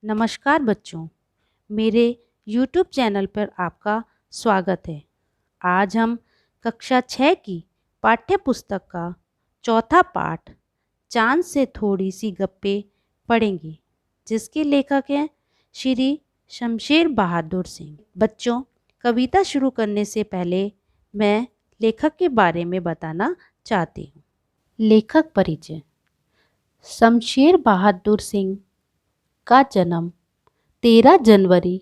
नमस्कार बच्चों, मेरे YouTube चैनल पर आपका स्वागत है। आज हम कक्षा 6 की पाठ्य पुस्तक का चौथा पाठ चांद से थोड़ी सी गप्पे पढ़ेंगे, जिसके लेखक हैं श्री शमशेर बहादुर सिंह। बच्चों, कविता शुरू करने से पहले मैं लेखक के बारे में बताना चाहती हूँ। लेखक परिचय। शमशेर बहादुर सिंह का जन्म 13 जनवरी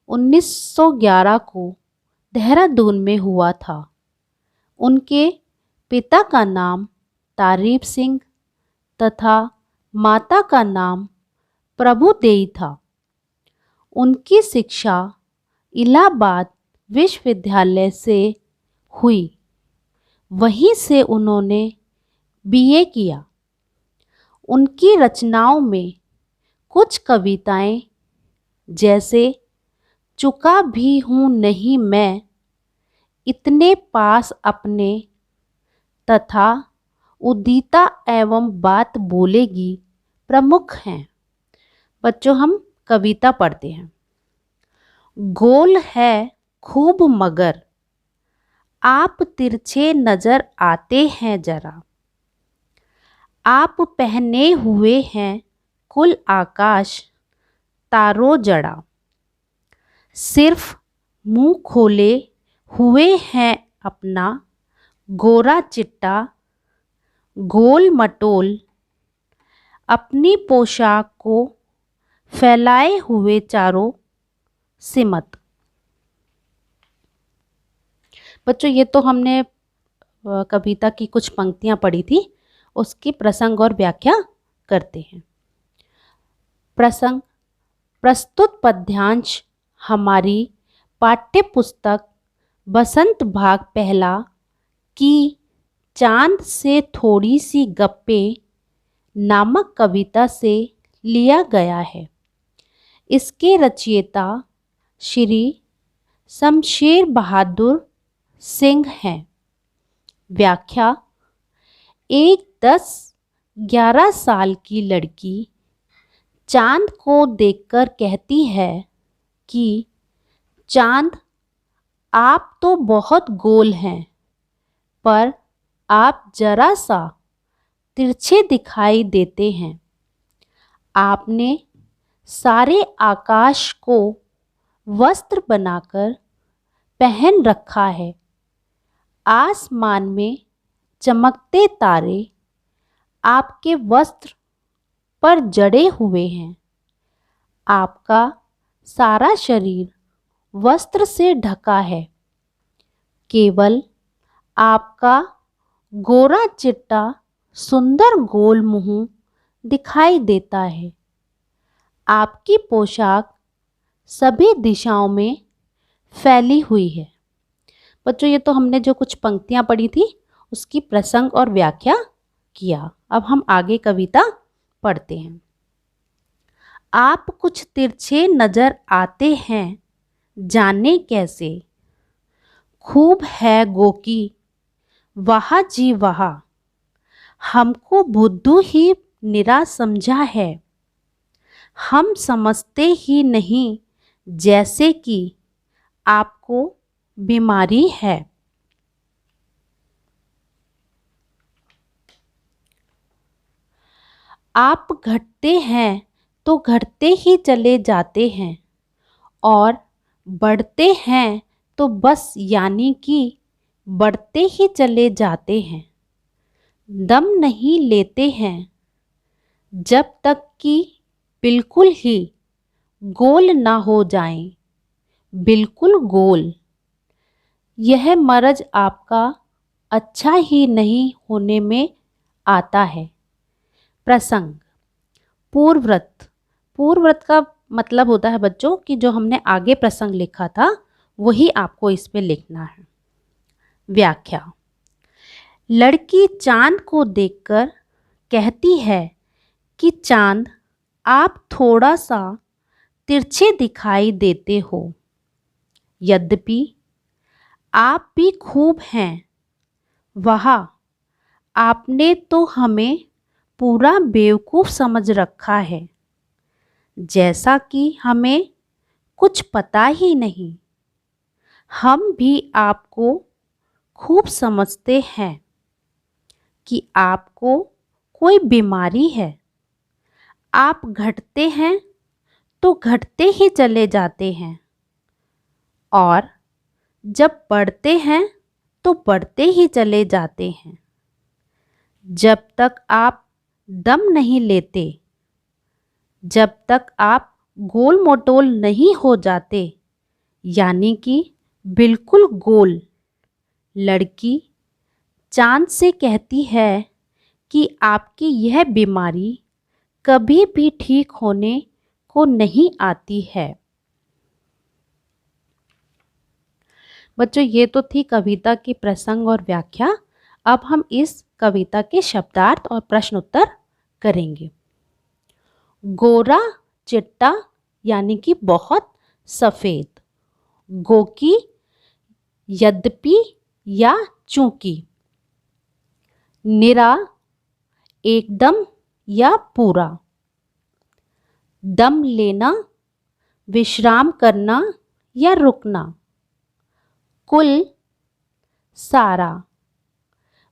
1911 को देहरादून में हुआ था। उनके पिता का नाम तारीफ सिंह तथा माता का नाम प्रभुदेई था। उनकी शिक्षा इलाहाबाद विश्वविद्यालय से हुई। वहीं से उन्होंने बीए किया। उनकी रचनाओं में कुछ कविताएं जैसे चुका भी हूँ नहीं मैं, इतने पास अपने तथा उदिता एवं बात बोलेगी प्रमुख हैं। बच्चों, हम कविता पढ़ते हैं। गोल है खूब मगर आप तिरछे नजर आते हैं जरा, आप पहने हुए हैं कुल आकाश तारों जड़ा, सिर्फ मुंह खोले हुए हैं अपना गोरा चिट्टा गोल मटोल, अपनी पोशाक को फैलाए हुए चारों सिमत। बच्चों, ये तो हमने कविता की कुछ पंक्तियां पढ़ी थी, उसकी प्रसंग और व्याख्या करते हैं। प्रसंग। प्रस्तुत पद्यांश हमारी पाठ्य पुस्तक बसंत भाग पहला की चांद से थोड़ी सी गप्पे नामक कविता से लिया गया है। इसके रचयिता श्री शमशेर बहादुर सिंह हैं। व्याख्या। एक 10-11 साल की लड़की चांद को देखकर कहती है कि चांद, आप तो बहुत गोल हैं, पर आप जरा सा तिरछे दिखाई देते हैं। आपने सारे आकाश को वस्त्र बनाकर पहन रखा है। आसमान में चमकते तारे आपके वस्त्र पर जड़े हुए हैं। आपका सारा शरीर वस्त्र से ढका है। केवल आपका गोरा चिट्टा सुंदर गोल मुंह दिखाई देता है। आपकी पोशाक सभी दिशाओं में फैली हुई है। बच्चों, ये तो हमने जो कुछ पंक्तियां पढ़ी थी उसकी प्रसंग और व्याख्या किया। अब हम आगे कविता पढ़ते हैं। आप कुछ तिरछे नजर आते हैं, जाने कैसे, खूब है गोकी वाह जी वाह, हमको बुद्धू ही निरा समझा है, हम समझते ही नहीं जैसे कि आपको बीमारी है। आप घटते हैं तो घटते ही चले जाते हैं, और बढ़ते हैं तो बस यानी कि बढ़ते ही चले जाते हैं। दम नहीं लेते हैं जब तक कि बिल्कुल ही गोल ना हो जाएं, बिल्कुल गोल। यह मर्ज आपका अच्छा ही नहीं होने में आता है। प्रसंग। पूर्वव्रत। पूर्वव्रत का मतलब होता है बच्चों कि जो हमने आगे प्रसंग लिखा था वही आपको इसमें लिखना है। व्याख्या। लड़की चांद को देखकर कहती है कि चांद, आप थोड़ा सा तिरछे दिखाई देते हो, यद्यपि आप भी खूब हैं। वाह, आपने तो हमें पूरा बेवकूफ़ समझ रखा है। जैसा कि हमें कुछ पता ही नहीं। हम भी आपको खूब समझते हैं कि आपको कोई बीमारी है। आप घटते हैं तो घटते ही चले जाते हैं, और जब बढ़ते हैं तो बढ़ते ही चले जाते हैं। जब तक आप दम नहीं लेते, जब तक आप गोल मटोल नहीं हो जाते, यानी कि बिल्कुल गोल। लड़की चांद से कहती है कि आपकी यह बीमारी कभी भी ठीक होने को नहीं आती है। बच्चों, ये तो थी कविता की प्रसंग और व्याख्या। अब हम इस कविता के शब्दार्थ और प्रश्न उत्तर करेंगे। गोरा चिट्टा यानी कि बहुत सफ़ेद। गो की यद्यपि या चूंकि। निरा एकदम या पूरा। दम लेना विश्राम करना या रुकना। कुल सारा।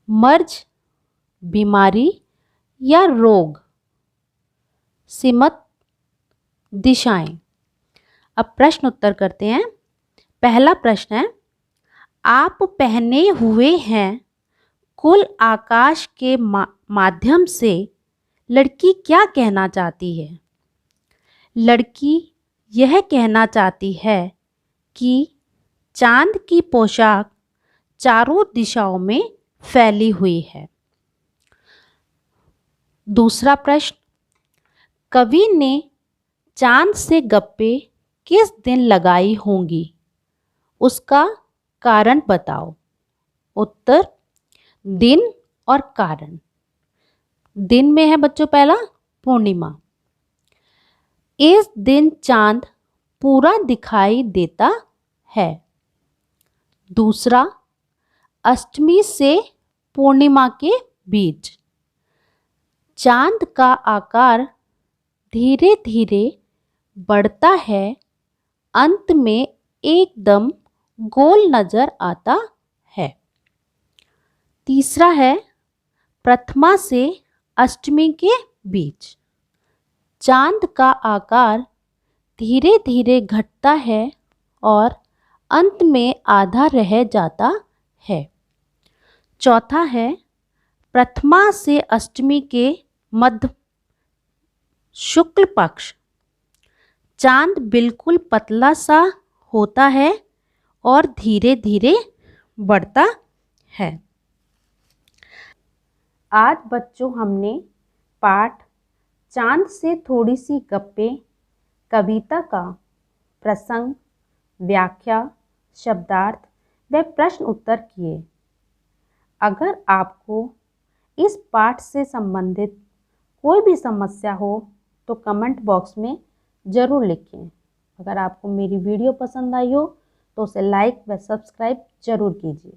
मर्ज बीमारी या रोग। सिमत दिशाएं। अब प्रश्न उत्तर करते हैं। पहला प्रश्न है, आप पहने हुए हैं कुल आकाश के माध्यम से लड़की क्या कहना चाहती है? लड़की यह कहना चाहती है कि चांद की पोशाक चारों दिशाओं में फैली हुई है। दूसरा प्रश्न, कवि ने चांद से गप्पे किस दिन लगाई होंगी? उसका कारण बताओ। उत्तर, दिन और कारण। दिन में है बच्चों पहला पूर्णिमा। इस दिन चांद पूरा दिखाई देता है। दूसरा, अष्टमी से पूर्णिमा के बीच चांद का आकार धीरे धीरे बढ़ता है, अंत में एकदम गोल नजर आता है। तीसरा है, प्रथमा से अष्टमी के बीच चांद का आकार धीरे धीरे घटता है और अंत में आधा रह जाता है। चौथा है, प्रथमा से अष्टमी के मध्य शुक्ल पक्ष चांद बिल्कुल पतला सा होता है और धीरे धीरे बढ़ता है। आज बच्चों हमने पाठ चांद से थोड़ी सी गप्पे कविता का प्रसंग, व्याख्या, शब्दार्थ व प्रश्न उत्तर किए। अगर आपको इस पाठ से संबंधित कोई भी समस्या हो तो कमेंट बॉक्स में ज़रूर लिखें। अगर आपको मेरी वीडियो पसंद आई हो तो उसे लाइक व सब्सक्राइब ज़रूर कीजिए।